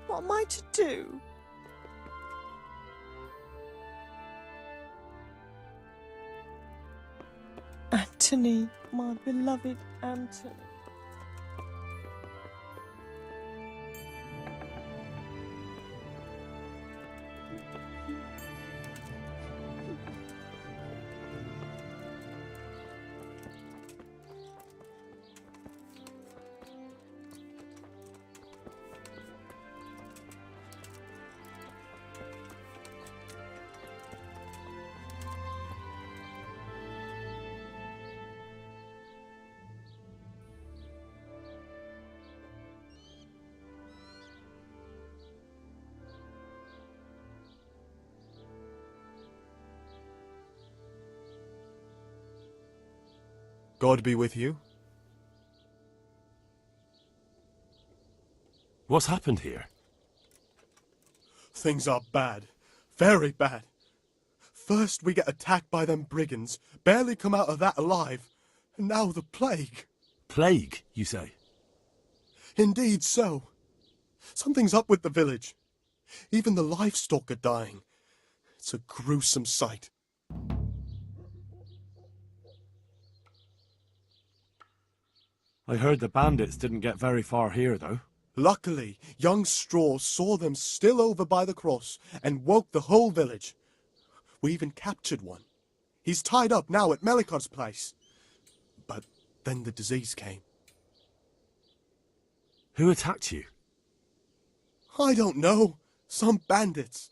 What am I to do? Anthony, my beloved Anthony. God be with you. What's happened here? Things are bad. Very bad. First we get attacked by them brigands, barely come out of that alive. And now the plague. Plague, you say? Indeed so. Something's up with the village. Even the livestock are dying. It's a gruesome sight. I heard the bandits didn't get very far here, though. Luckily, young Straw saw them still over by the cross and woke the whole village. We even captured one. He's tied up now at Melikar's place. But then the disease came. Who attacked you? I don't know. Some bandits.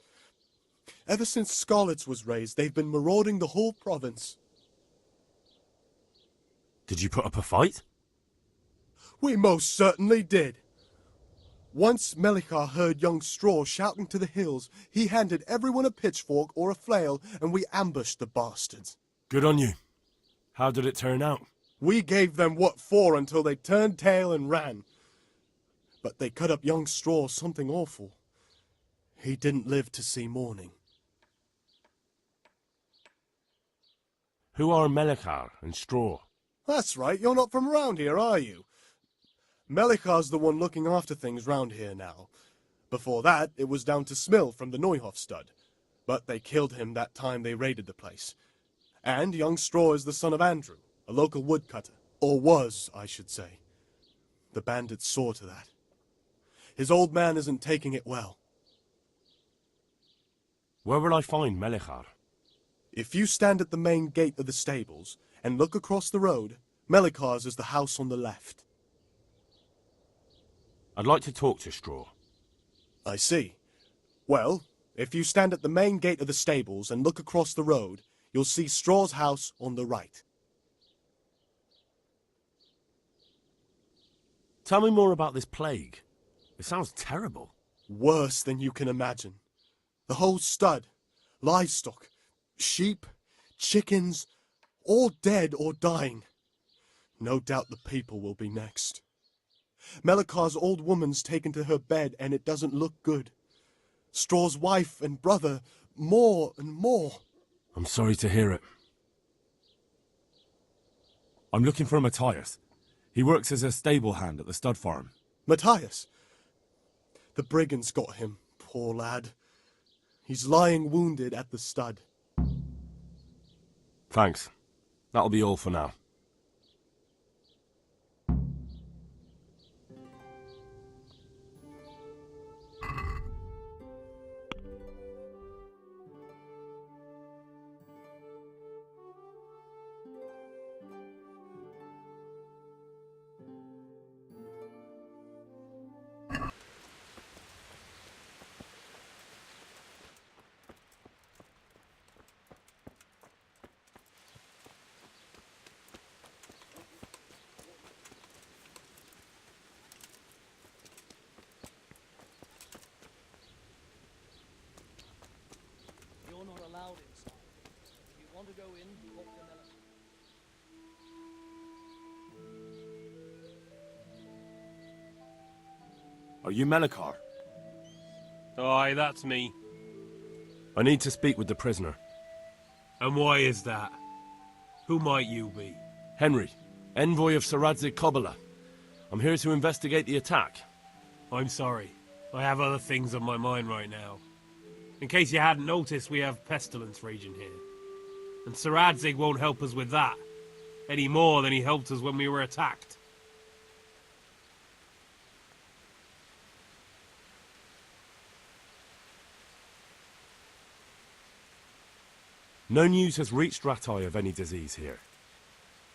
Ever since Scarlet's was raised, they've been marauding the whole province. Did you put up a fight? We most certainly did. Once Melikar heard young Straw shouting to the hills, he handed everyone a pitchfork or a flail, and we ambushed the bastards. Good on you. How did it turn out? We gave them what for until they turned tail and ran. But they cut up young Straw something awful. He didn't live to see morning. Who are Melikar and Straw? That's right, you're not from around here, are you? Melikar's the one looking after things round here now. Before that, it was down to Smill from the Neuhof stud. But they killed him that time they raided the place. And young Straw is the son of Andrew, a local woodcutter. Or was, I should say. The bandits saw to that. His old man isn't taking it well. Where will I find Melikar? If you stand at the main gate of the stables and look across the road, Melikar's is the house on the left. I'd like to talk to Straw. I see. Well, if you stand at the main gate of the stables and look across the road, you'll see Straw's house on the right. Tell me more about this plague. It sounds terrible. Worse than you can imagine. The whole stud, livestock, sheep, chickens, all dead or dying. No doubt the people will be next. Melikar's old woman's taken to her bed and it doesn't look good. Straw's wife and brother, more and more. I'm sorry to hear it. I'm looking for Matthias. He works as a stable hand at the stud farm. Matthias? The brigands got him, poor lad. He's lying wounded at the stud. Thanks. That'll be all for now. You're not allowed inside. If you want to go in, walk the Are you Melikar? Aye, that's me. I need to speak with the prisoner. And why is that? Who might you be? Henry, envoy of Sir Radzig Kobyla. I'm here to investigate the attack. I'm sorry. I have other things on my mind right now. In case you hadn't noticed, we have Pestilence raging here. And Sir Adzig won't help us with that, any more than he helped us when we were attacked. No news has reached Ratai of any disease here.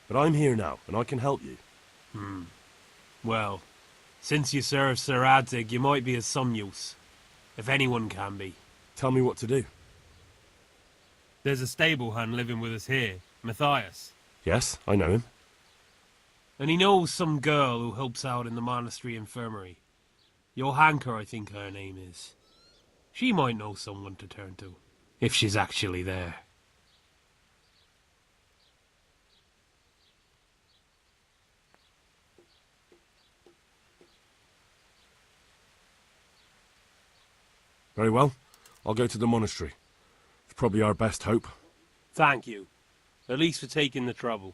But I'm here now, and I can help you. Well, since you serve Sir Adzig, you might be of some use. If anyone can be. Tell me what to do. There's a stable hand living with us here, Matthias. Yes, I know him. And he knows some girl who helps out in the monastery infirmary. Johanka, I think her name is. She might know someone to turn to, if she's actually there. Very well. I'll go to the monastery. It's probably our best hope. Thank you. At least for taking the trouble.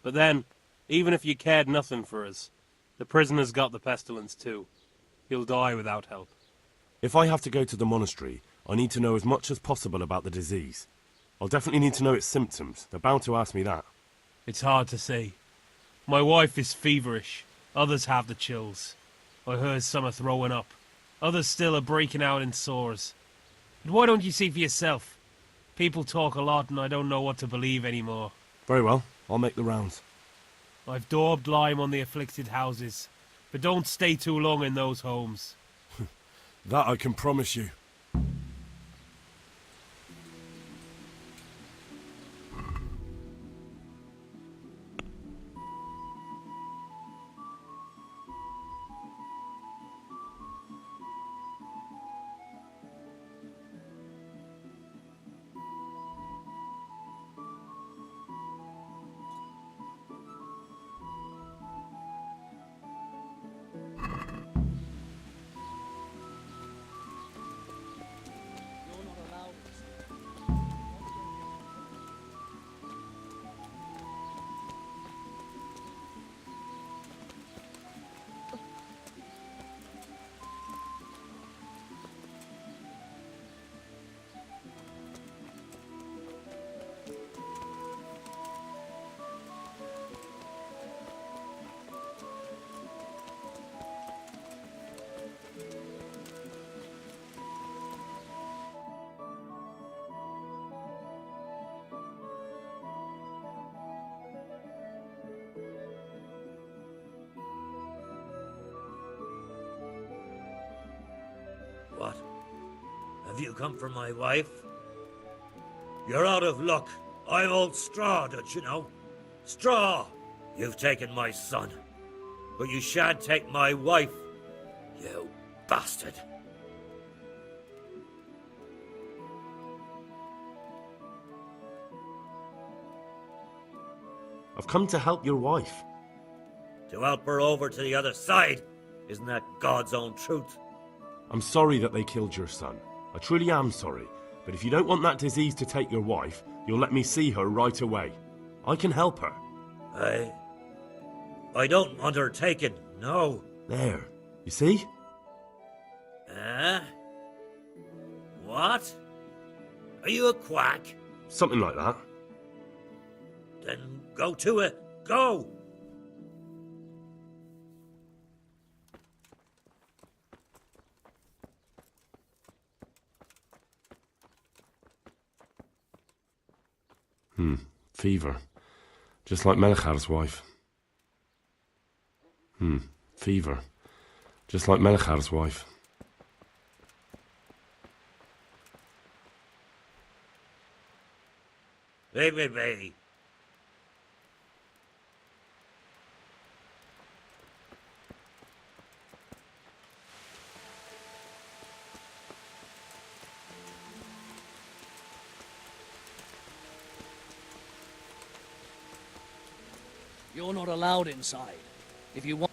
But then, even if you cared nothing for us, the prisoner's got the pestilence too. He'll die without help. If I have to go to the monastery, I need to know as much as possible about the disease. I'll definitely need to know its symptoms. They're bound to ask me that. It's hard to say. My wife is feverish. Others have the chills. I heard some are throwing up. Others still are breaking out in sores. But why don't you see for yourself? People talk a lot and I don't know what to believe anymore. Very well. I'll make the rounds. I've daubed lime on the afflicted houses. But don't stay too long in those homes. That I can promise you. You're not allowed inside. What? Have you come for my wife? You're out of luck. I'm old Straw, don't you know? Straw! You've taken my son. But you shan't take my wife. You bastard. I've come to help your wife. To help her over to the other side. Isn't that God's own truth? I'm sorry that they killed your son. I truly am sorry. But if you don't want that disease to take your wife, you'll let me see her right away. I can help her. I don't want her taken, no. There. You see? What? Are you a quack? Something like that. Then go to it. Go! Fever. Just like Melichar's wife. Fever. Just like Melichar's wife. Baby. You're not allowed inside. If you want...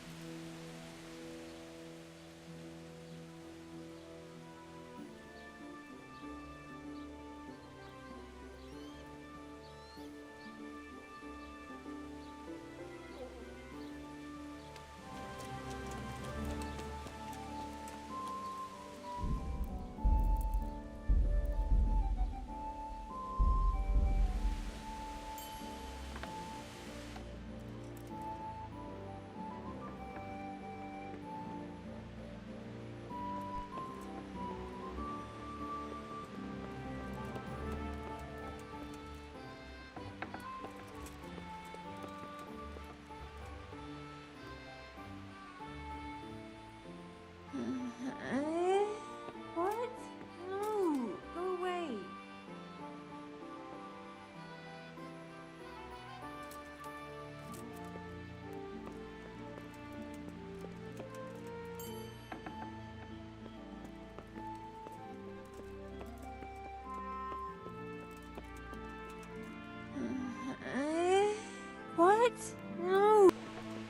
What? No.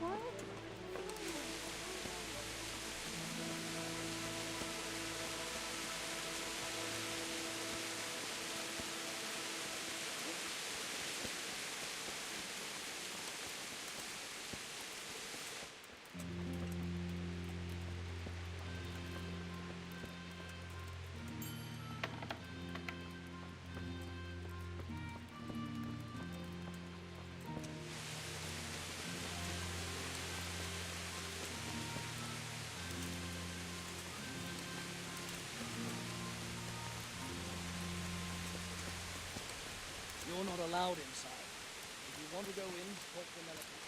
What? You're not allowed inside. If you want to go in, talk to Melikar.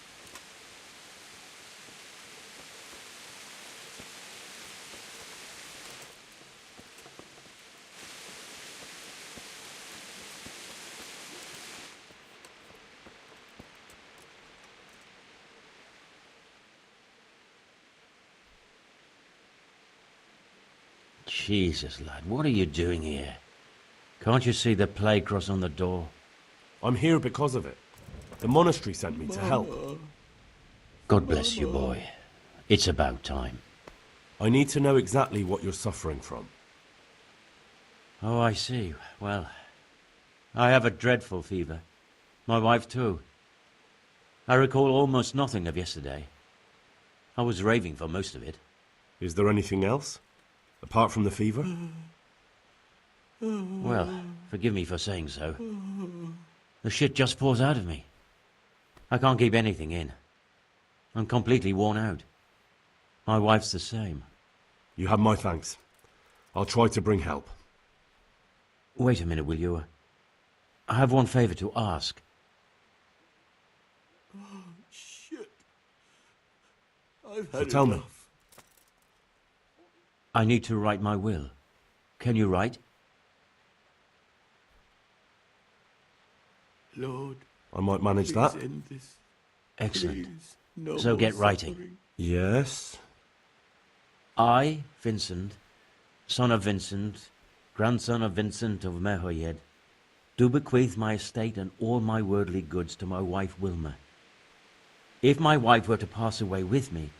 Jesus, lad, what are you doing here? Can't you see the plague cross on the door? I'm here because of it. The monastery sent me to help. God bless you, boy. It's about time. I need to know exactly what you're suffering from. Oh, I see. Well, I have a dreadful fever. My wife, too. I recall almost nothing of yesterday. I was raving for most of it. Is there anything else? Apart from the fever? Well, forgive me for saying so. The shit just pours out of me. I can't keep anything in. I'm completely worn out. My wife's the same. You have my thanks. I'll try to bring help. Wait a minute, will you? I have one favor to ask. Shit. I've had So tell me. enough. I need to write my will. Can you write? Lord, I might manage that. please end this. Excellent. Please, no So more get writing. suffering. Yes? I, Vincent, son of Vincent, grandson of Vincent of Merhoyed, do bequeath my estate and all my worldly goods to my wife Wilma. If my wife were to pass away with me,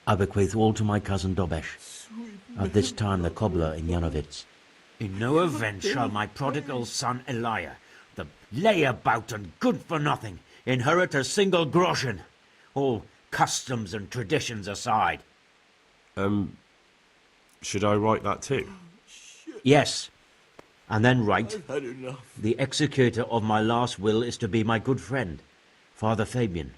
I bequeath all to my cousin Dobesh, at this time the cobbler in Yanovitz. In no event shall my prodigal son Elia, the layabout and good-for-nothing, inherit a single groschen, all customs and traditions aside. Should I write that too? Yes, and then write, I've had enough. the executor of my last will is to be my good friend, Father Fabian,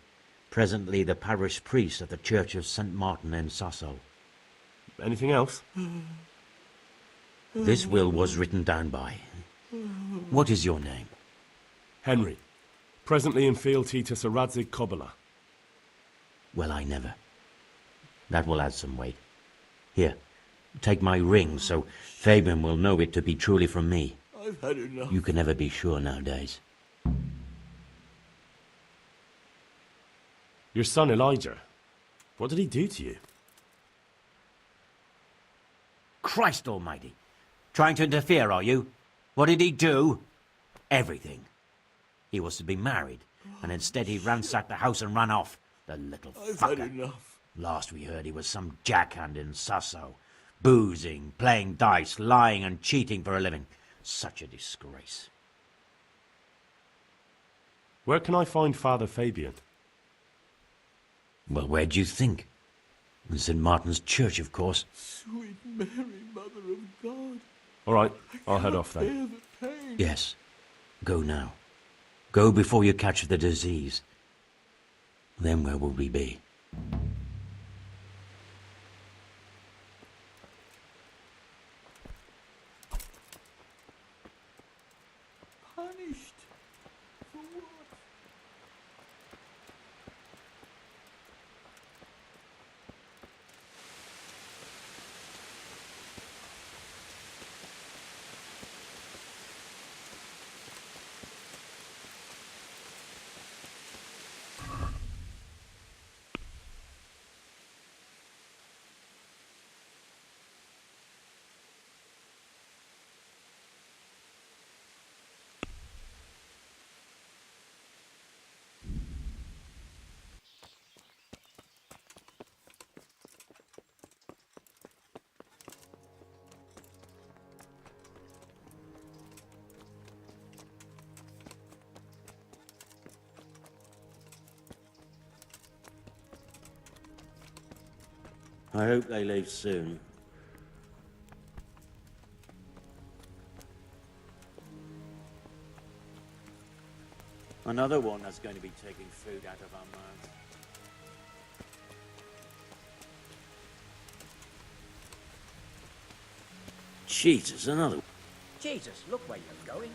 presently the parish priest of the Church of St. Martin in Sasso. Anything else? This will was written down by. What is your name? Henry. Presently in fealty to Sir Radzig Kobyla. Well, I never. That will add some weight. Here, take my ring so Fabian will know it to be truly from me. I've had enough. You can never be sure nowadays. Your son Elijah. What did he do to you? Christ almighty! Trying to interfere, are you? What did he do? Everything. He was to be married, and instead he ransacked the house and ran off. The little I've had fucker. enough. Last we heard he was some jackhand in Sasso. Boozing, playing dice, lying and cheating for a living. Such a disgrace. Where can I find Father Fabian? Well, where do you think? In St. Martin's Church, of course. Sweet Mary, Mother of God. All right, I'll head off then. Bear the pain. Yes. Go now. Go before you catch the disease. Then where will we be? Punished. For what? I hope they leave soon. Another one that's going to be taking food out of our mouths. Jesus, another one. Jesus, look where you're going.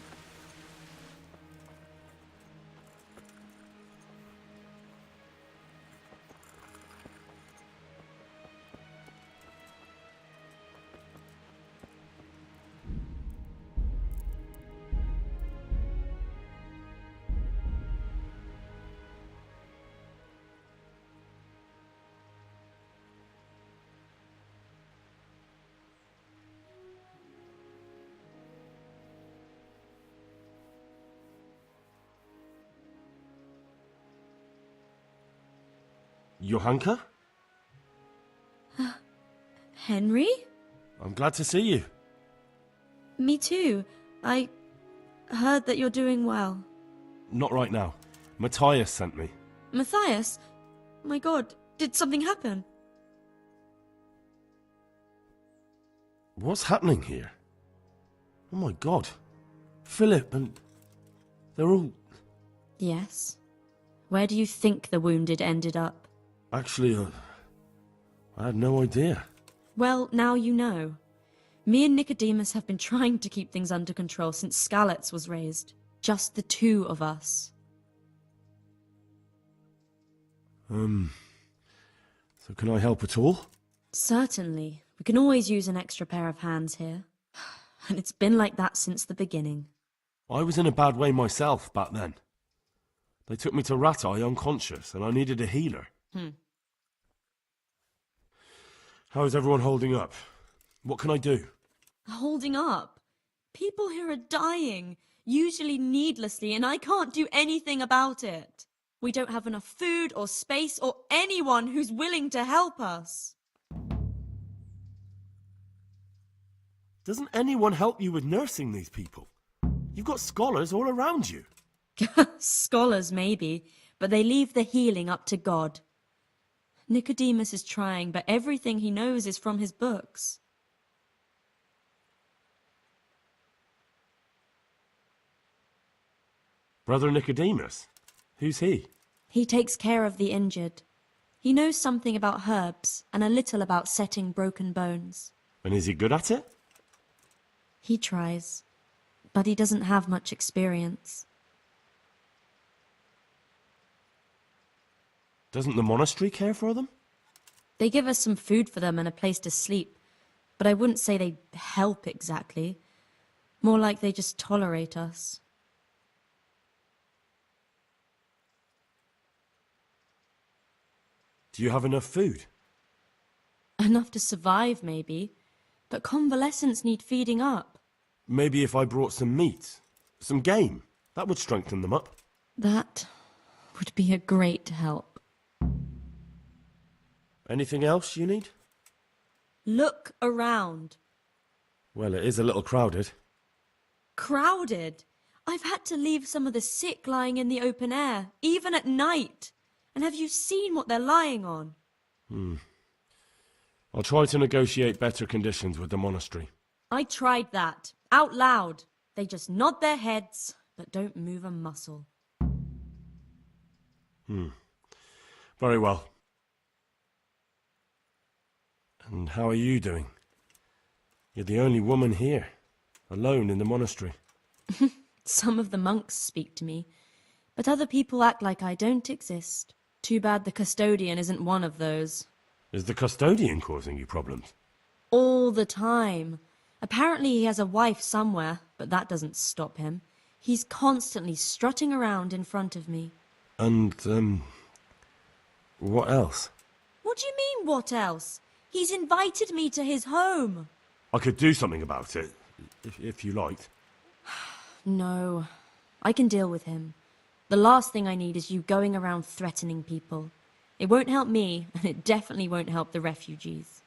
Johanka? Henry? I'm glad to see you. Me too. I heard that you're doing well. Not right now. Matthias sent me. Matthias? My god, did something happen? What's happening here? Oh my god. Philip and... they're all... Yes. Where do you think the wounded ended up? Actually, I had no idea. Well, now you know. Me and Nicodemus have been trying to keep things under control since Skalitz was raised. Just the two of us. So can I help at all? Certainly. We can always use an extra pair of hands here. And it's been like that since the beginning. I was in a bad way myself back then. They took me to Rat-Eye unconscious, and I needed a healer. How is everyone holding up? What can I do? Holding up? People here are dying, usually needlessly, and I can't do anything about it. We don't have enough food or space or anyone who's willing to help us. Doesn't anyone help you with nursing these people? You've got scholars all around you. Scholars, maybe, but they leave the healing up to God. Nicodemus is trying, but everything he knows is from his books. Brother Nicodemus? Who's he? He takes care of the injured. He knows something about herbs and a little about setting broken bones. And is he good at it? He tries, but he doesn't have much experience. Doesn't the monastery care for them? They give us some food for them and a place to sleep, but I wouldn't say they help exactly. More like they just tolerate us. Do you have enough food? Enough to survive, maybe, but convalescents need feeding up. Maybe if I brought some meat, some game, that would strengthen them up. That would be a great help. Anything else you need? Look around. Well, it is a little crowded. Crowded? I've had to leave some of the sick lying in the open air, even at night. And have you seen what they're lying on? I'll try to negotiate better conditions with the monastery. I tried that, out loud. They just nod their heads, but don't move a muscle. Very well. And how are you doing? You're the only woman here, alone in the monastery. Some of the monks speak to me, but other people act like I don't exist. Too bad the custodian isn't one of those. Is the custodian causing you problems? All the time. Apparently he has a wife somewhere, but that doesn't stop him. He's constantly strutting around in front of me. And, what else? What do you mean, what else? He's invited me to his home. I could do something about it, if you liked. No, I can deal with him. The last thing I need is you going around threatening people. It won't help me, and it definitely won't help the refugees.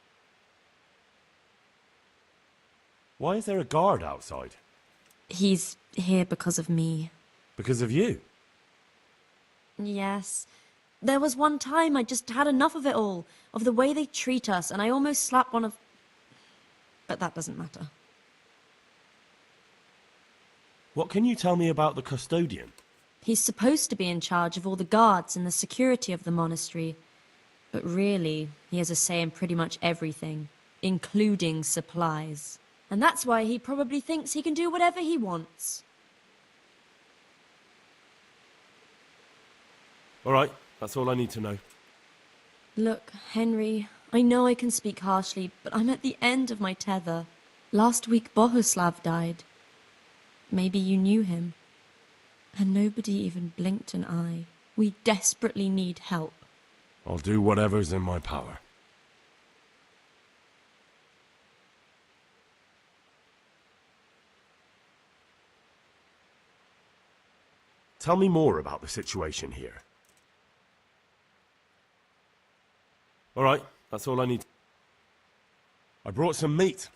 Why is there a guard outside? He's here because of me. Because of you? Yes, There was one time I just had enough of it all, of the way they treat us, and I almost slapped one of... But that doesn't matter. What can you tell me about the custodian? He's supposed to be in charge of all the guards and the security of the monastery. But really, he has a say in pretty much everything, including supplies. And that's why he probably thinks he can do whatever he wants. All right, that's all I need to know. Look, Henry, I know I can speak harshly, but I'm at the end of my tether. Last week Bohuslav died. Maybe you knew him. And nobody even blinked an eye. We desperately need help. I'll do whatever's in my power. Tell me more about the situation here. All right, that's all I need. I brought some meat.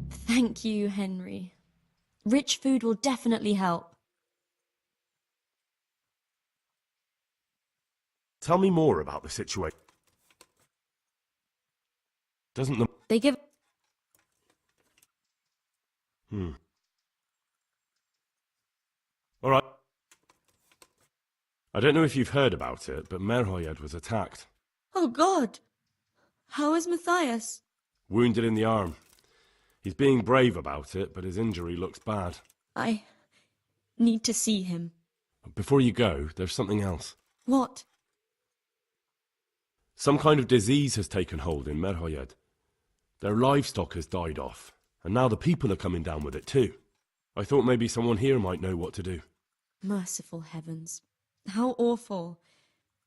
Thank you, Henry. Rich food will definitely help. Tell me more about the situation. Doesn't the... They give... All right. I don't know if you've heard about it, but Merhoyed was attacked. Oh, God! How is Matthias? Wounded in the arm. He's being brave about it, but his injury looks bad. I need to see him. Before you go, there's something else. What? Some kind of disease has taken hold in Merhoyed. Their livestock has died off, and now the people are coming down with it too. I thought maybe someone here might know what to do. Merciful heavens. How awful.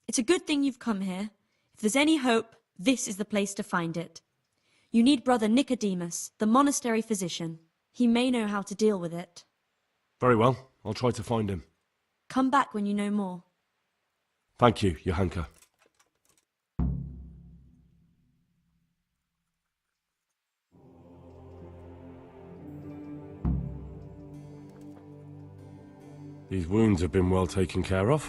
It's a good thing you've come here. If there's any hope, this is the place to find it. You need Brother Nicodemus, the monastery physician. He may know how to deal with it. Very well, I'll try to find him. Come back when you know more. Thank you, Johanka. These wounds have been well taken care of.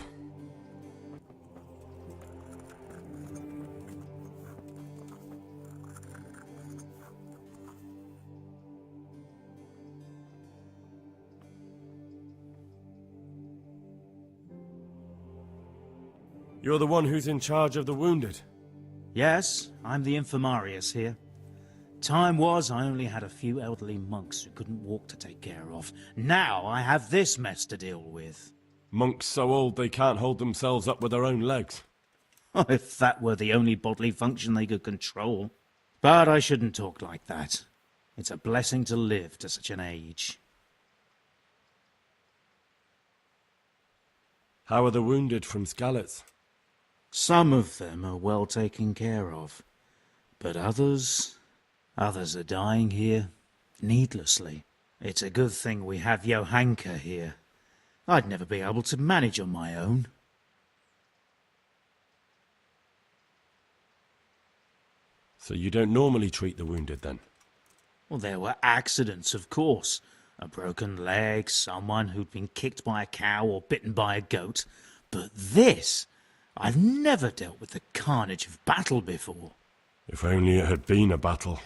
You're the one who's in charge of the wounded. Yes, I'm the infirmarius here. Time was I only had a few elderly monks who couldn't walk to take care of. Now I have this mess to deal with. Monks so old they can't hold themselves up with their own legs. If that were the only bodily function they could control. But I shouldn't talk like that. It's a blessing to live to such an age. How are the wounded from Skalitz? Some of them are well taken care of. But others are dying here, needlessly. It's a good thing we have Johanka here. I'd never be able to manage on my own. So you don't normally treat the wounded, then? Well, there were accidents, of course. A broken leg, someone who'd been kicked by a cow or bitten by a goat. But this... I've never dealt with the carnage of battle before. If only it had been a battle.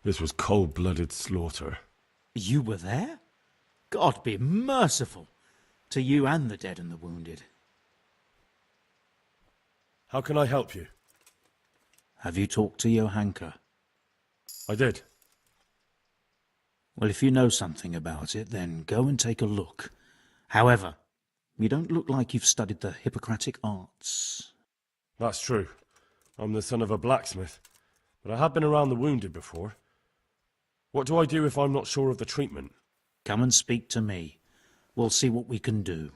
This was cold-blooded slaughter. You were there? God be merciful to you and the dead and the wounded. How can I help you? Have you talked to Johanka? I did. Well, if you know something about it, then go and take a look. However, you don't look like you've studied the Hippocratic arts. That's true. I'm the son of a blacksmith, but I have been around the wounded before. What do I do if I'm not sure of the treatment? Come and speak to me. We'll see what we can do.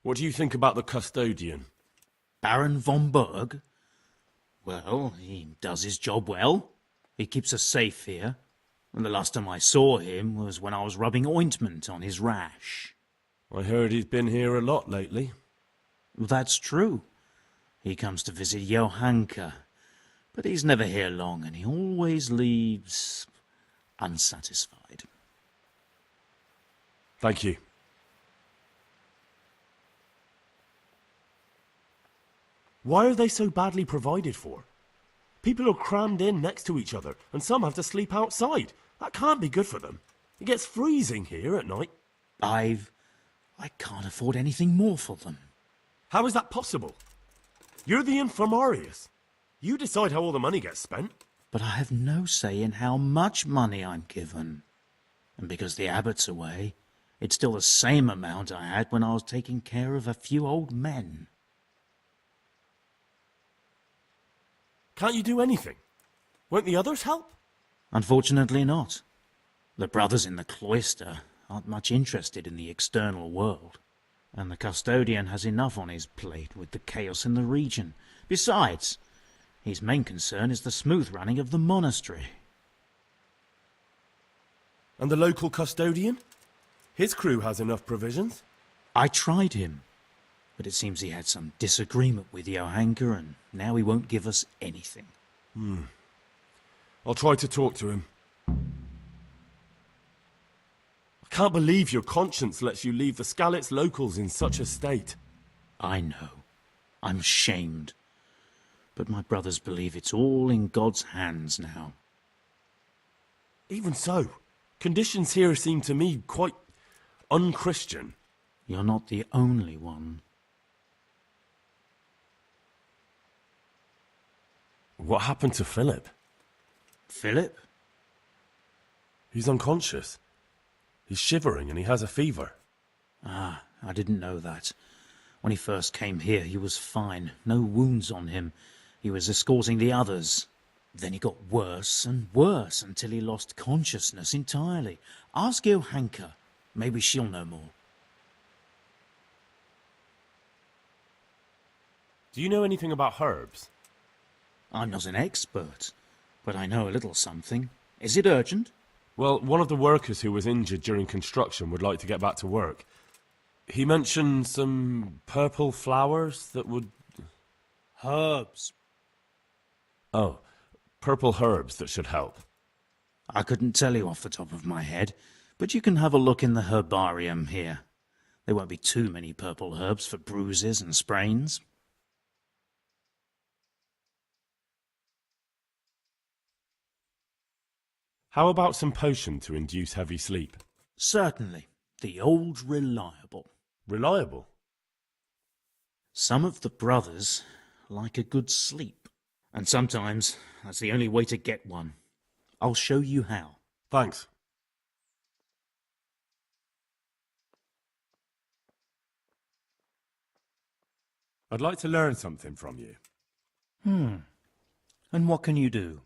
What do you think about the custodian? Baron von Berg? Well, he does his job well. He keeps us safe here. And the last time I saw him was when I was rubbing ointment on his rash. I heard he's been here a lot lately. That's true. He comes to visit Johanka, but he's never here long, and he always leaves unsatisfied. Thank you. Why are they so badly provided for? People are crammed in next to each other, and some have to sleep outside. That can't be good for them. It gets freezing here at night. I can't afford anything more for them. How is that possible? You're the infirmarius. You decide how all the money gets spent. But I have no say in how much money I'm given. And because the abbot's away, it's still the same amount I had when I was taking care of a few old men. Can't you do anything? Won't the others help? Unfortunately not. The brothers in the cloister aren't much interested in the external world, and the custodian has enough on his plate with the chaos in the region. Besides, his main concern is the smooth running of the monastery. And the local custodian? His crew has enough provisions. I tried him, but it seems he had some disagreement with Johanka, and now he won't give us anything. I'll try to talk to him. I can't believe your conscience lets you leave the Skalitz locals in such a state. I know. I'm ashamed. But my brothers believe it's all in God's hands now. Even so, conditions here seem to me quite unchristian. You're not the only one. What happened to Philip? Philip? He's unconscious. He's shivering and he has a fever. Ah, I didn't know that. When he first came here, he was fine. No wounds on him. He was escorting the others. Then he got worse and worse until he lost consciousness entirely. Ask Johanka. Maybe she'll know more. Do you know anything about herbs? I'm not an expert, but I know a little something. Is it urgent? Well, one of the workers who was injured during construction would like to get back to work. He mentioned some purple flowers that would... Herbs. Oh, purple herbs that should help. I couldn't tell you off the top of my head, but you can have a look in the herbarium here. There won't be too many purple herbs for bruises and sprains. How about some potion to induce heavy sleep? Certainly. The old reliable. Reliable? Some of the brothers like a good sleep, and sometimes that's the only way to get one. I'll show you how. Thanks. I'd like to learn something from you. And what can you do?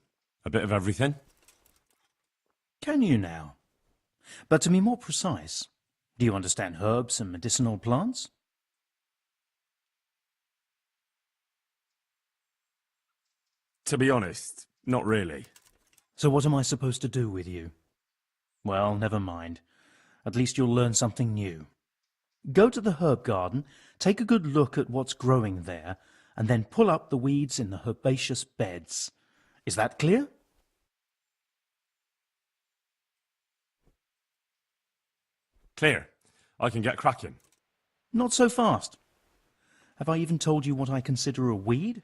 A bit of everything. Can you now? But to be more precise, do you understand herbs and medicinal plants? To be honest, not really. So what am I supposed to do with you? Well, never mind. At least you'll learn something new. Go to the herb garden, take a good look at what's growing there, and then pull up the weeds in the herbaceous beds. Is that clear? Clear. I can get cracking. Not so fast. Have I even told you what I consider a weed?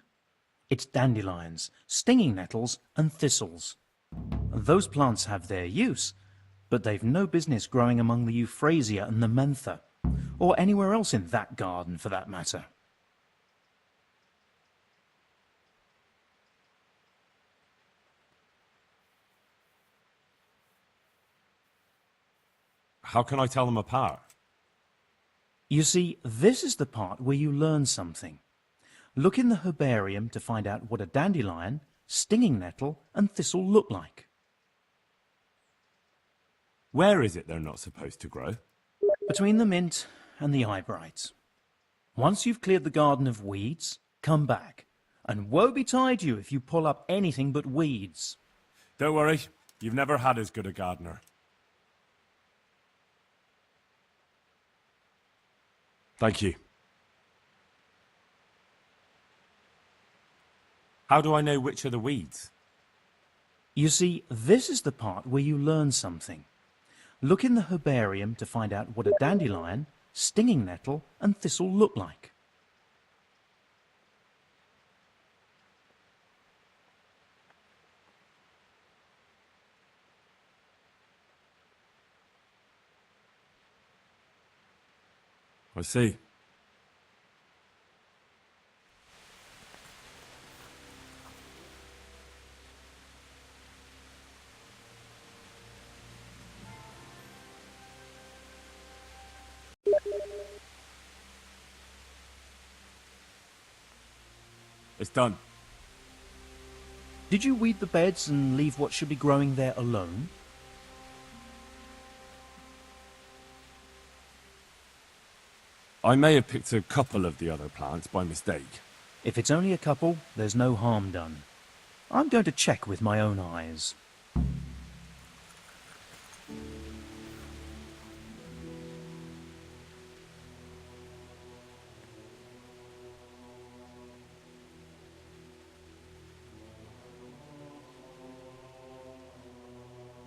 It's dandelions, stinging nettles, and thistles. Those plants have their use, but they've no business growing among the euphrasia and the mentha, or anywhere else in that garden for that matter. How can I tell them apart? You see, this is the part where you learn something. Look in the herbarium to find out what a dandelion, stinging nettle, and thistle look like. Where is it they're not supposed to grow? Between the mint and the eyebrights. Once you've cleared the garden of weeds, come back. And woe betide you if you pull up anything but weeds. Don't worry. You've never had as good a gardener. Thank you. How do I know which are the weeds? You see, this is the part where you learn something. Look in the herbarium to find out what a dandelion, stinging nettle, and thistle look like. I see. It's done. Did you weed the beds and leave what should be growing there alone? I may have picked a couple of the other plants by mistake. If it's only a couple, there's no harm done. I'm going to check with my own eyes.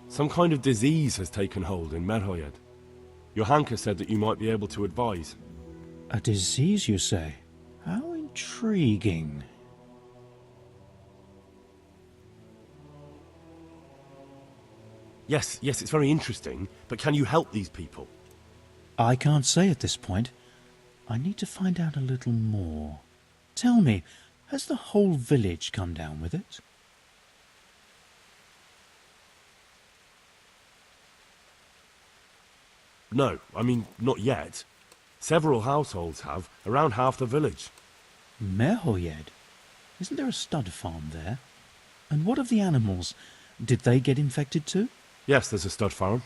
Some kind of disease has taken hold in Merhoyed. Your Hanker said that you might be able to advise. A disease, you say? How intriguing. Yes, it's very interesting, but can you help these people? I can't say at this point. I need to find out a little more. Tell me, has the whole village come down with it? No, I mean, not yet. Several households have, around half the village. Merhoyed? Isn't there a stud farm there? And what of the animals? Did they get infected too? Yes, there's a stud farm.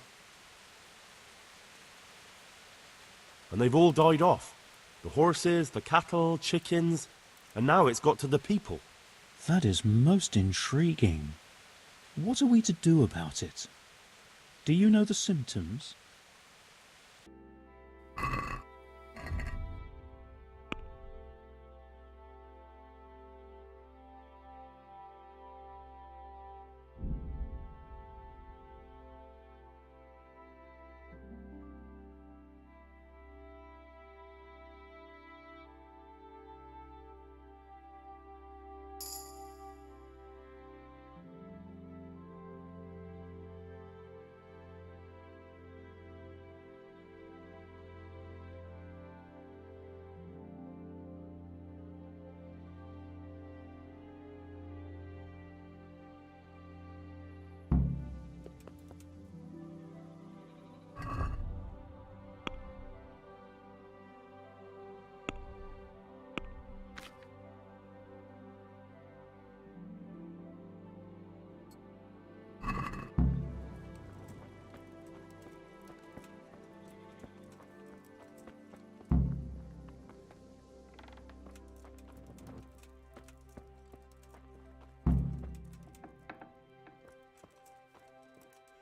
And they've all died off. The horses, the cattle, chickens, and now it's got to the people. That is most intriguing. What are we to do about it? Do you know the symptoms?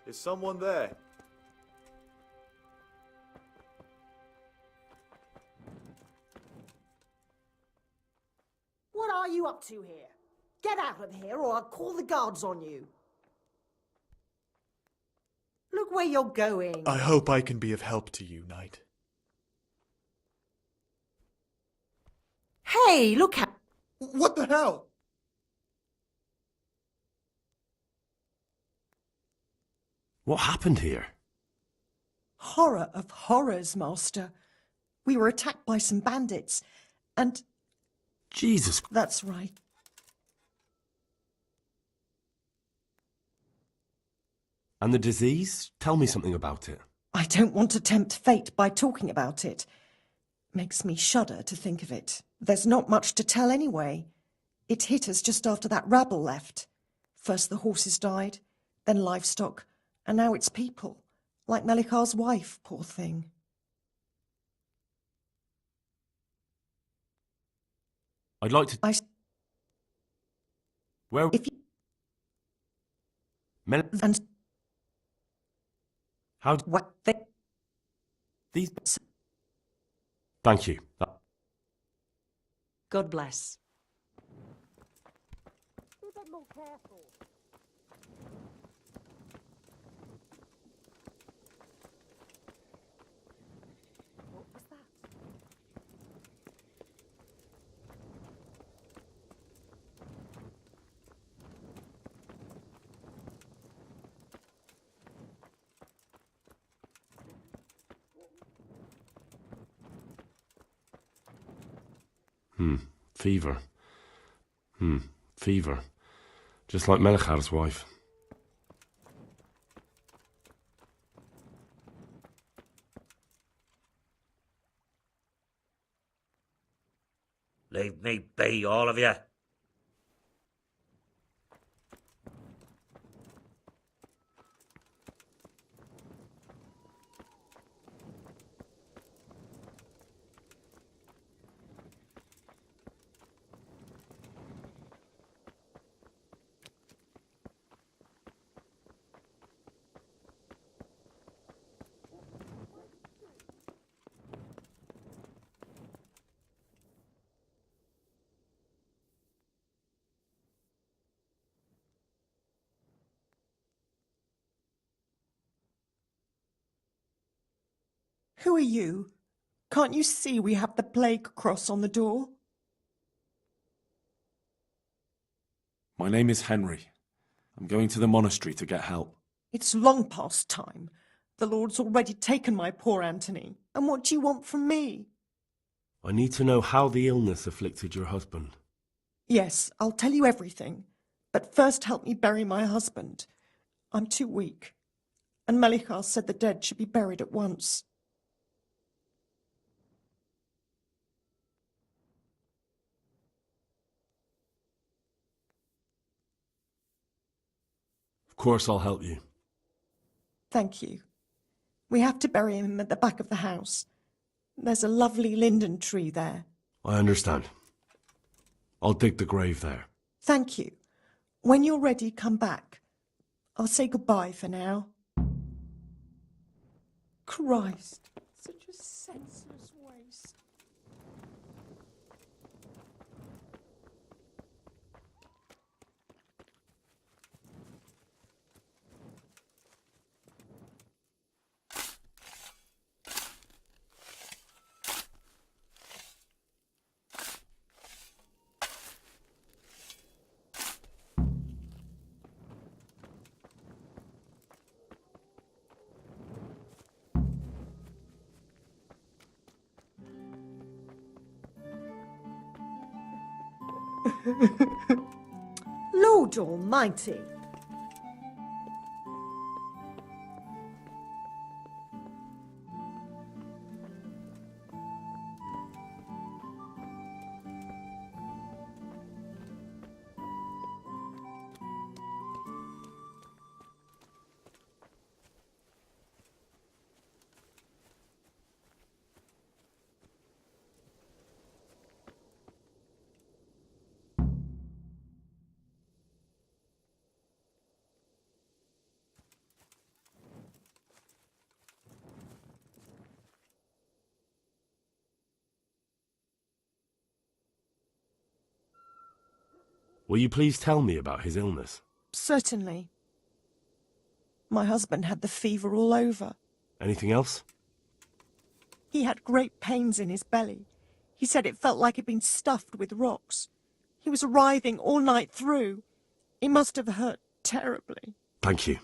Is someone there? What are you up to here? Get out of here or I'll call the guards on you. Look where you're going. I hope I can be of help to you, Knight. Hey, look at... What the hell? What happened here? Horror of horrors, Master. We were attacked by some bandits, and... Jesus. That's right. And the disease? Tell me something about it. I don't want to tempt fate by talking about it. Makes me shudder to think of it. There's not much to tell anyway. It hit us just after that rabble left. First the horses died, then livestock, and now it's people. Like Melikar's wife, poor thing. I'd like to... Where... If you... Mel... And... How... What they... These... Thank you. God bless. Be a bit more careful. What was that? Fever. Fever. Just like Melichar's wife. Leave me be, all of you. Who are you? Can't you see we have the plague cross on the door? My name is Henry. I'm going to the monastery to get help. It's long past time. The Lord's already taken my poor Anthony. And what do you want from me? I need to know how the illness afflicted your husband. Yes, I'll tell you everything. But first help me bury my husband. I'm too weak. And Melichar said the dead should be buried at once. Of course I'll help you. Thank you. We have to bury him at the back of the house. There's a lovely linden tree there. I understand. I'll dig the grave there. Thank you. When you're ready, come back. I'll say goodbye for now. Christ, such a senseless waste. Lord Almighty! Will you please tell me about his illness? Certainly. My husband had the fever all over. Anything else? He had great pains in his belly. He said it felt like it'd been stuffed with rocks. He was writhing all night through. It must have hurt terribly. Thank you.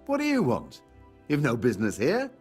What do you want? You've no business here.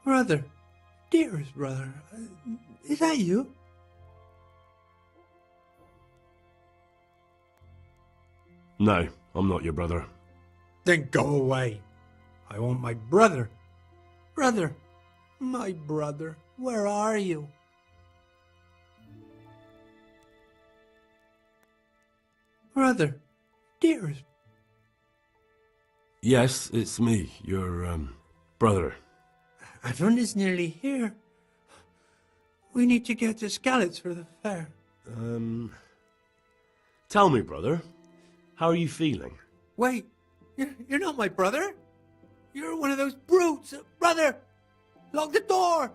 Brother, dearest brother, is that you? No, I'm not your brother. Then go away. I want my brother. Brother, my brother, where are you? Brother, dearest. Yes, it's me, your, brother. Everyone is nearly here. We need to get to Skalitz for the fair. Tell me, brother, how are you feeling? Wait, you're not my brother? You're one of those brutes! Brother! Lock the door!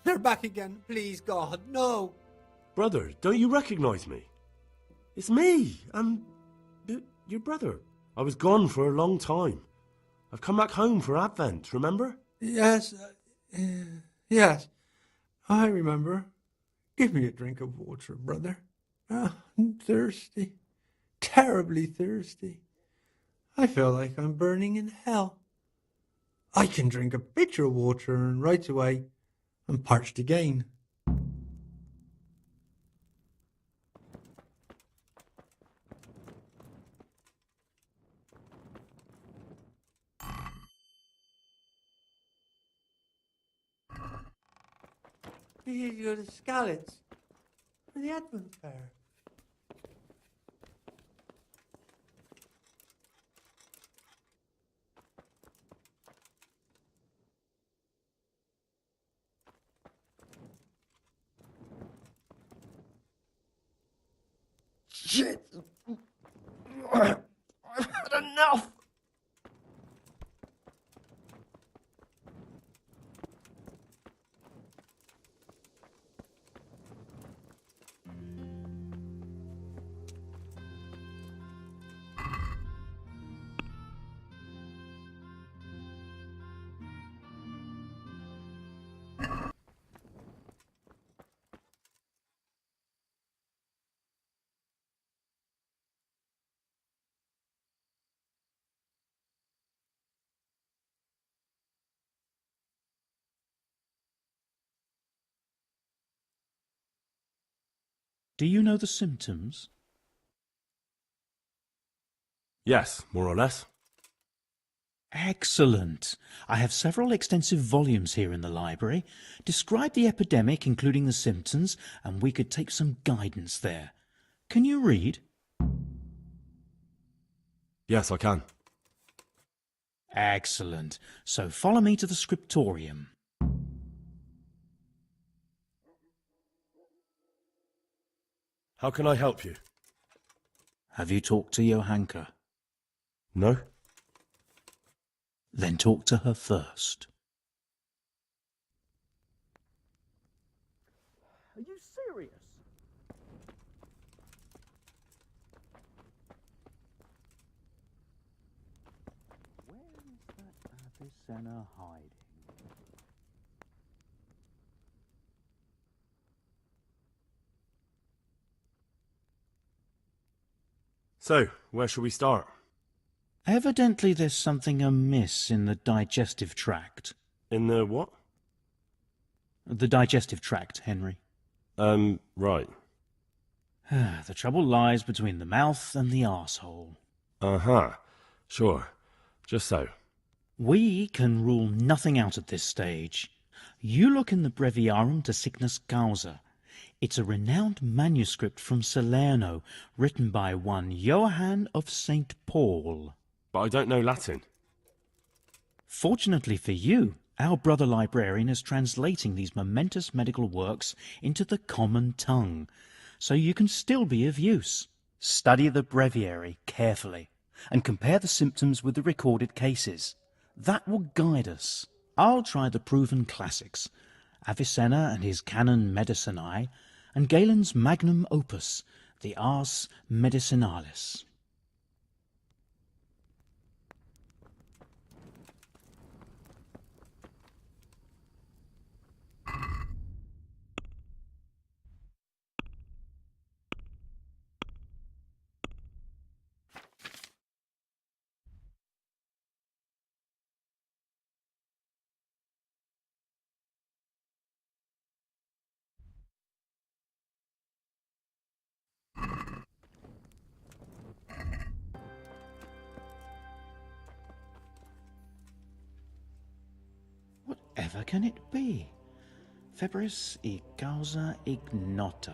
They're back again, please God, no! Brother, don't you recognize me? It's me, I'm your brother. I was gone for a long time. I've come back home for Advent, remember? Yes, yes, I remember. Give me a drink of water, brother. Ah, I'm thirsty, terribly thirsty. I feel like I'm burning in hell. I can drink a pitcher of water and right away I'm parched again. We need to go to Skalitz for the Advent fair. Shit! I've had enough! Do you know the symptoms? Yes, more or less. Excellent. I have several extensive volumes here in the library. Describe the epidemic, including the symptoms, and we could take some guidance there. Can you read? Yes, I can. Excellent. So follow me to the scriptorium. How can I help you? Have you talked to Johanka? No? Then talk to her first. Are you serious? Where is that Avicenna hiding? So, where shall we start? Evidently there's something amiss in the digestive tract. In the what? The digestive tract, Henry. Right. The trouble lies between the mouth and the arsehole. Uh-huh. Sure. Just so. We can rule nothing out at this stage. You look in the Breviarium to Sickness Causa. It's a renowned manuscript from Salerno, written by one Johann of St. Paul. But I don't know Latin. Fortunately for you, our brother librarian is translating these momentous medical works into the common tongue, so you can still be of use. Study the breviary carefully, and compare the symptoms with the recorded cases. That will guide us. I'll try the proven classics, Avicenna and his Canon Medicinae, and Galen's magnum opus, the Ars Medicinalis. Whatever can it be? Febris e causa ignota.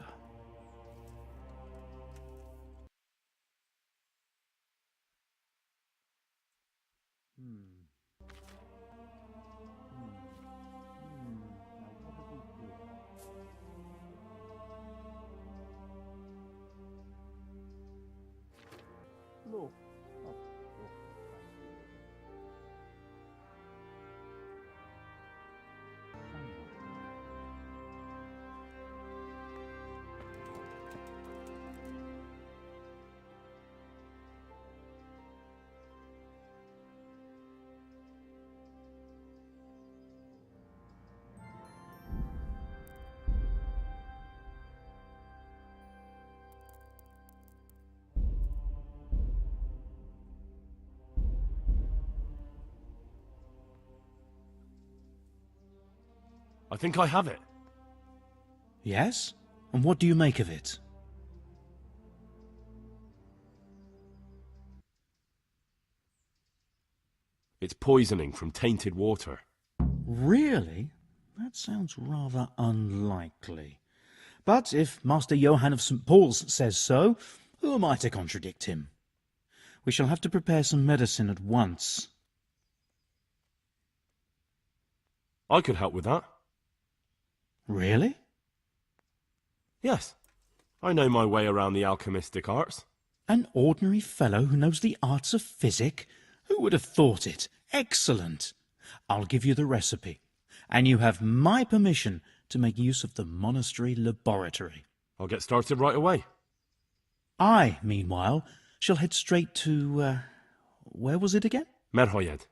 I think I have it. Yes? And what do you make of it? It's poisoning from tainted water. Really? That sounds rather unlikely. But if Master Johann of St. Paul's says so, who am I to contradict him? We shall have to prepare some medicine at once. I could help with that. Really? Yes. I know my way around the alchemistic arts. An ordinary fellow who knows the arts of physic? Who would have thought it? Excellent! I'll give you the recipe, and you have my permission to make use of the monastery laboratory. I'll get started right away. I, meanwhile, shall head straight to, where was it again? Merhoyed.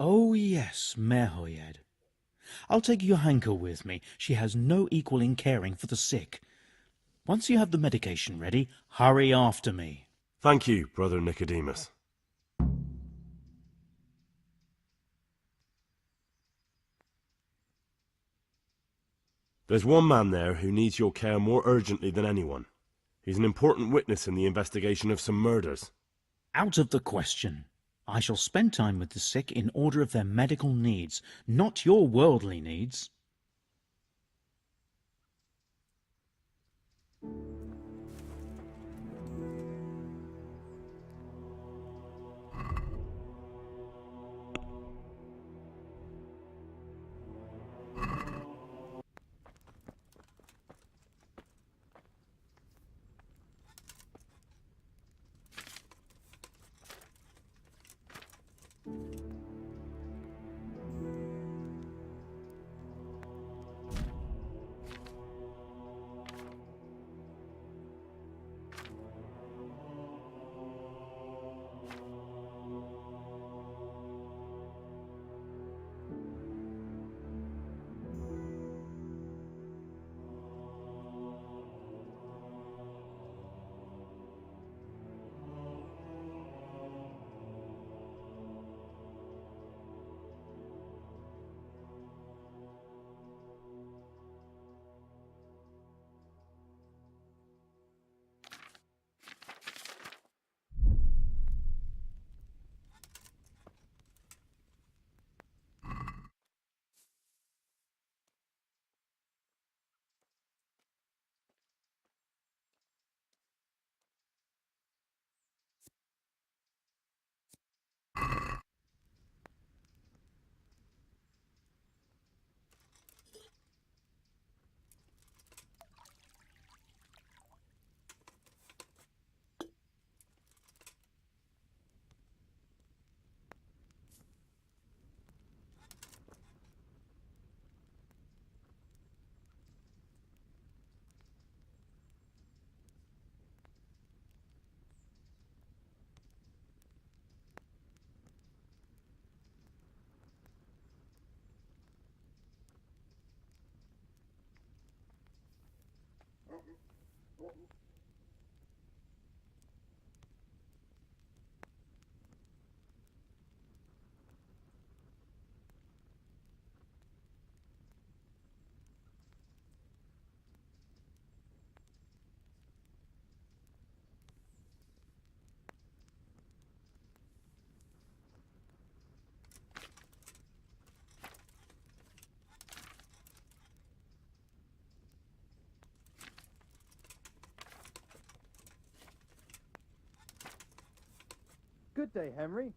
Oh, yes, Merhoyed. I'll take Johanka with me. She has no equal in caring for the sick. Once you have the medication ready, hurry after me. Thank you, Brother Nicodemus. There's one man there who needs your care more urgently than anyone. He's an important witness in the investigation of some murders. Out of the question. I shall spend time with the sick in order of their medical needs, not your worldly needs. Good day, Henry.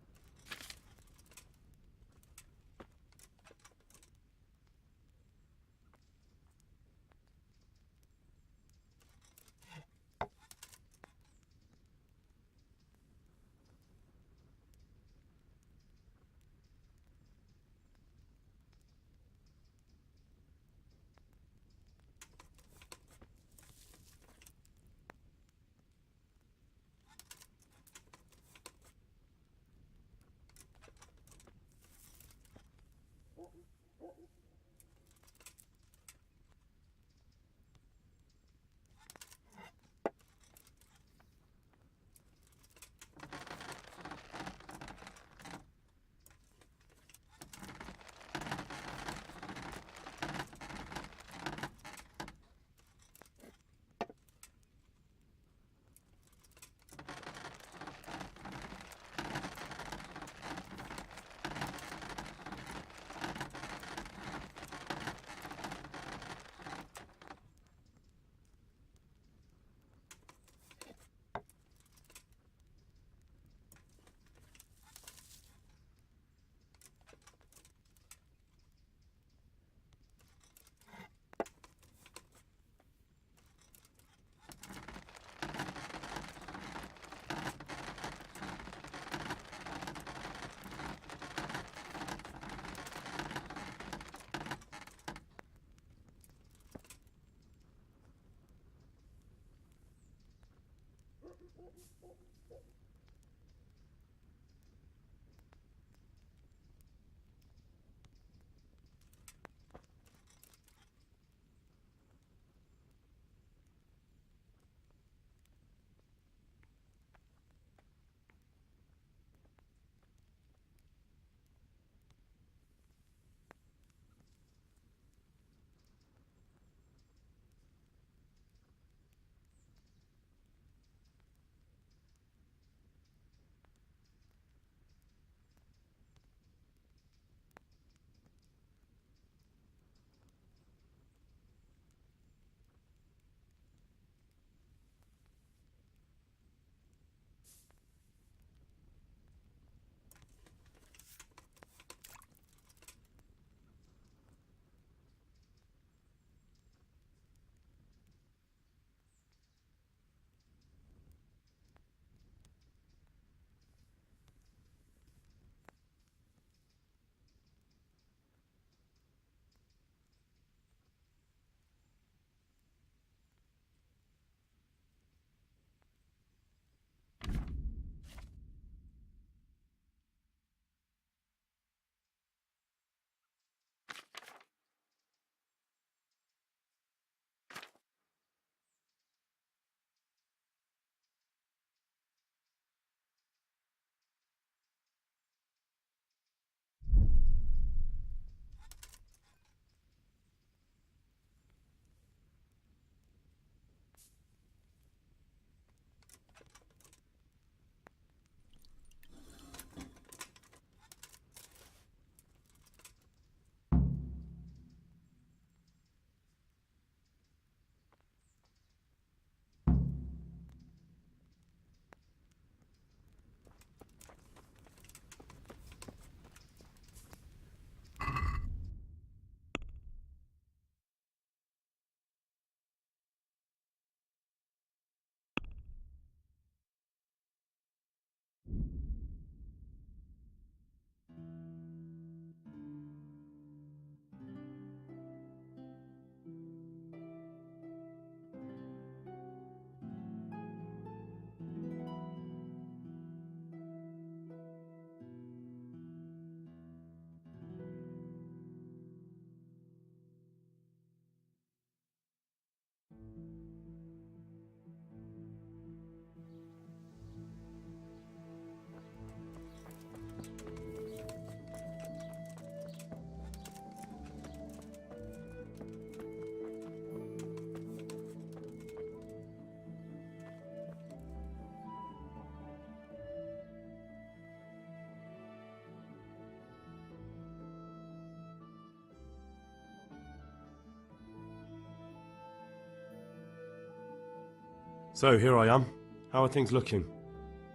So here I am. How are things looking?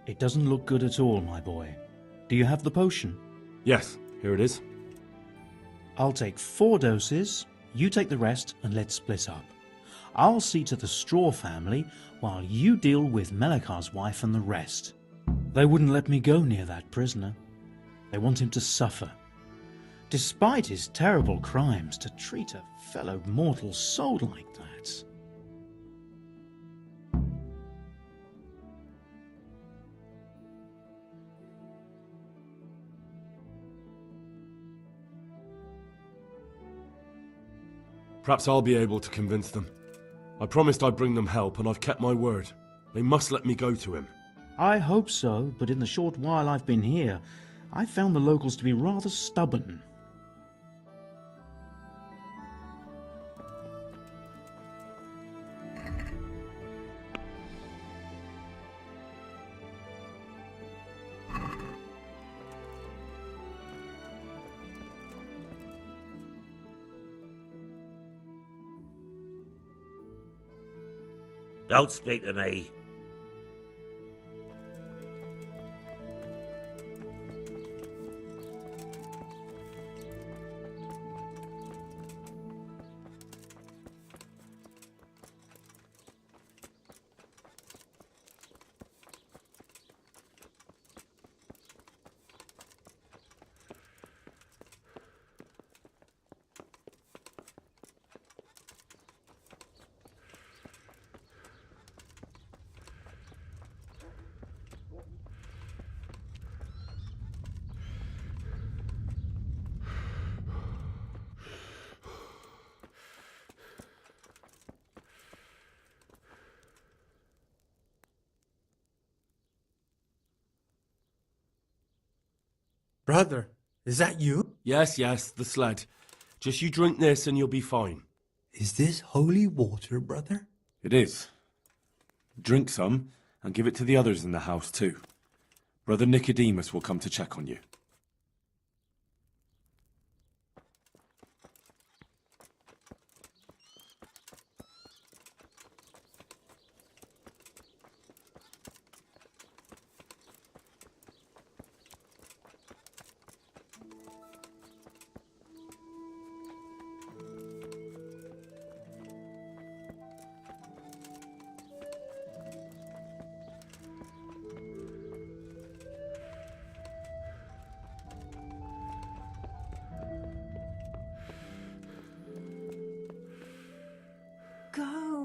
It doesn't look good at all, my boy. Do you have the potion? Yes, here it is. I'll take 4 doses, you take the rest, and let's split up. I'll see to the Straw family while you deal with Melikar's wife and the rest. They wouldn't let me go near that prisoner. They want him to suffer. Despite his terrible crimes, to treat a fellow mortal soul like that. Perhaps I'll be able to convince them. I promised I'd bring them help, and I've kept my word. They must let me go to him. I hope so, but in the short while I've been here, I've found the locals to be rather stubborn. Don't speak to me. Brother, is that you? Yes, the sled. Just you drink this and you'll be fine. Is this holy water, brother? It is. Drink some and give it to the others in the house too. Brother Nicodemus will come to check on you.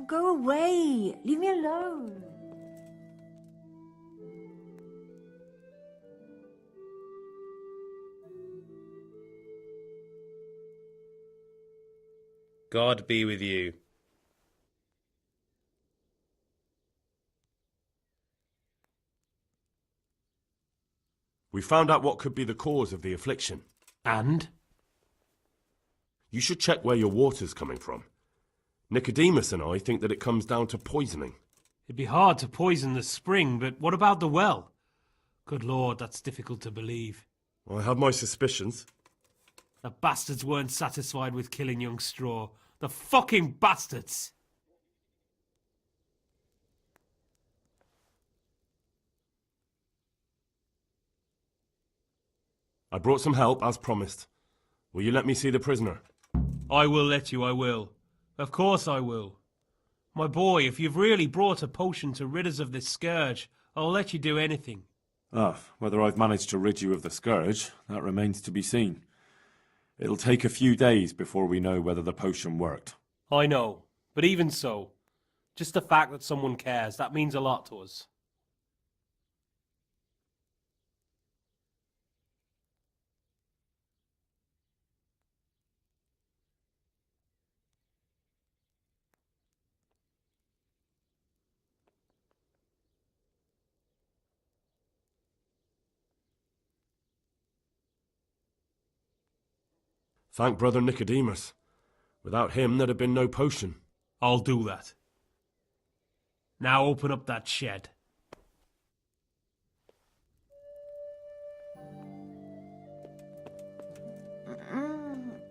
Go away. Leave me alone. God be with you. We found out what could be the cause of the affliction. And? You should check where your water's coming from. Nicodemus and I think that it comes down to poisoning. It'd be hard to poison the spring, but what about the well? Good Lord, that's difficult to believe. I have my suspicions. The bastards weren't satisfied with killing young Straw. The fucking bastards! I brought some help, as promised. Will you let me see the prisoner? I will let you, I will. Of course I will. My boy, if you've really brought a potion to rid us of this scourge, I'll let you do anything. Whether I've managed to rid you of the scourge, that remains to be seen. It'll take a few days before we know whether the potion worked. I know, but even so, just the fact that someone cares, that means a lot to us. Thank Brother Nicodemus. Without him, there'd have been no potion. I'll do that. Now open up that shed.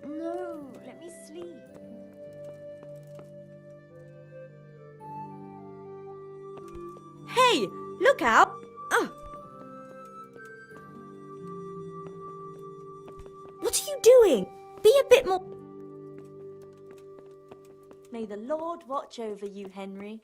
No, let me sleep. Hey, look out! Ugh. What are you doing? Be a bit more... May the Lord watch over you, Henry.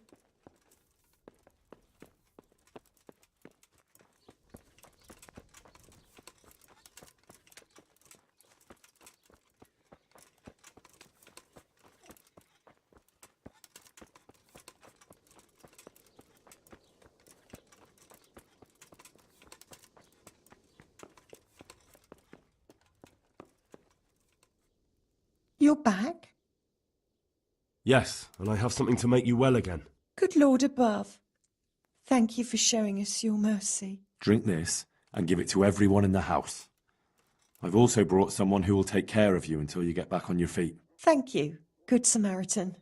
You're back? Yes, and I have something to make you well again. Good Lord above. Thank you for showing us your mercy. Drink this and give it to everyone in the house. I've also brought someone who will take care of you until you get back on your feet. Thank you, Good Samaritan.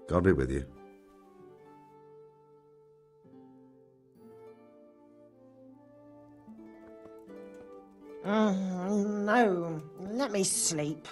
God be with you. No, let me sleep.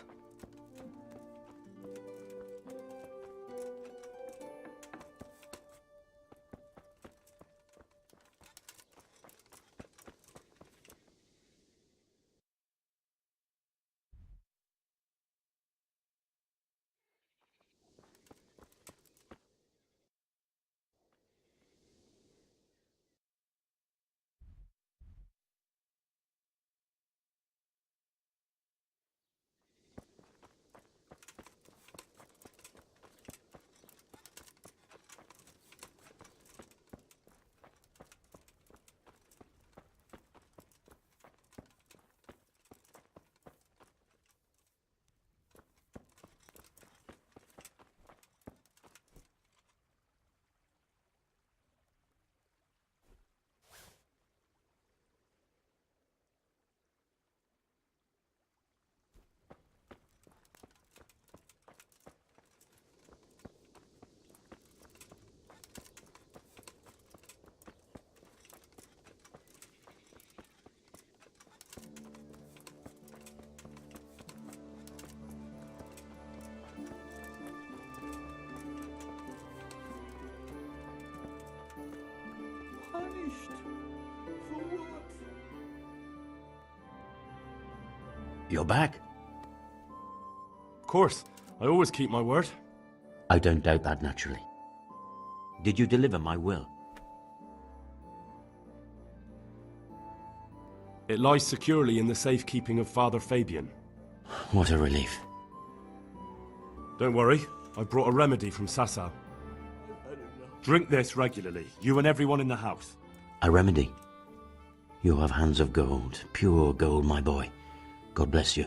Punished? For what? You're back? Of course, I always keep my word. I don't doubt that, naturally. Did you deliver my will? It lies securely in the safekeeping of Father Fabian. What a relief. Don't worry, I brought a remedy from Sasau. Drink this regularly, you and everyone in the house. A remedy? You have hands of gold, pure gold, my boy. God bless you.